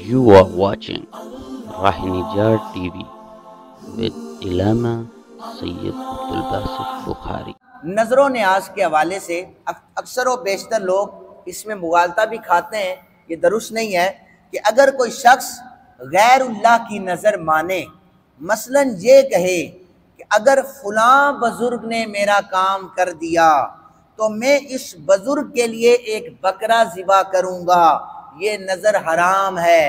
You are watching Rahinijar TV with Ilama Sayyid Abdul Basit Bukhari. نظر و نیاز کے حوالے سے اکثر و بیشتر لوگ اس میں مغالطہ بھی کھاتے ہیں۔ یہ درست نہیں ہے کہ اگر کوئی شخص غیر اللہ کی نظر مانے، مثلا یہ کہے کہ اگر فلاں بزرگ نے میرا کام کر دیا تو میں اس بزرگ کے لیے ایک بکرا ذبح کروں گا، یہ نظر حرام ہے۔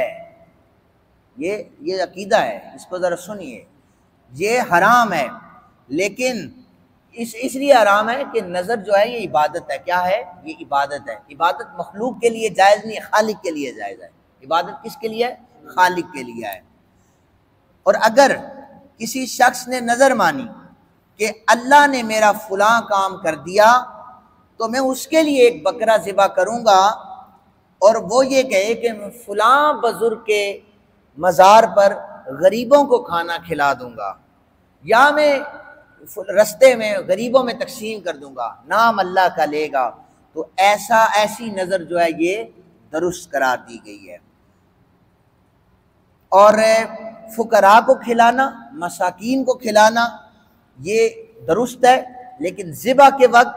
یہ عقیدہ ہے، اس کو ذرا سنیے، یہ حرام ہے۔ لیکن اس لیے حرام ہے کہ نظر جو ہے یہ عبادت ہے۔ کیا ہے؟ یہ عبادت ہے۔ عبادت مخلوق کے لیے جائز نہیں، خالق کے لیے جائز ہے۔ عبادت کس کے لیے ہے؟ خالق کے لیے ہے۔ اور اگر کسی شخص نے نظر مانی کہ اللہ نے میرا فلاں کام کر دیا تو میں اس کے لیے ایک بکرا ذبح کروں گا، اور وہ یہ کہے کہ میں فلاں بزرگ کے مزار پر غریبوں کو کھانا کھلا دوں گا، یا میں رستے میں غریبوں میں تقسیم کر دوں گا، نام اللہ کا لے گا، تو ایسی نظر جو ہے یہ درست قرار دی گئی ہے۔ اور فقراء کو کھلانا، مساکین کو کھلانا یہ درست ہے، لیکن ذبح کے وقت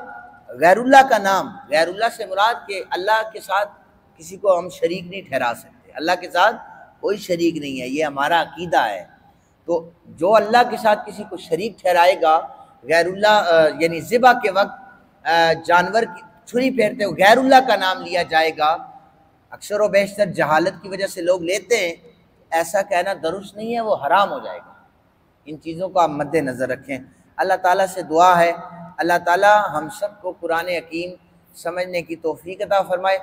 غیر اللہ کا نام، غیر اللہ سے مراد کہ اللہ کے ساتھ کسی کو ہم شریک نہیں ٹھہرا سکتے، اللہ کے ساتھ کوئی شریک نہیں ہے، یہ ہمارا عقیدہ ہے۔ تو جو اللہ کے ساتھ کسی کو شریک ٹھہرائے گا، غیر اللہ یعنی ذبح کے وقت جانور کی چھری پھیرتے ہوئے غیر اللہ کا نام لیا جائے گا، اکثر و بیشتر جہالت کی وجہ سے لوگ لیتے ہیں، ایسا کہنا درست نہیں ہے، وہ حرام ہو جائے گا۔ ان چیزوں کو آپ مد نظر رکھیں۔ اللہ تعالیٰ سے دعا ہے اللہ تعالیٰ ہم سب کو قرآن حکیم سمجھنے کی توفیق عطا فرمائے۔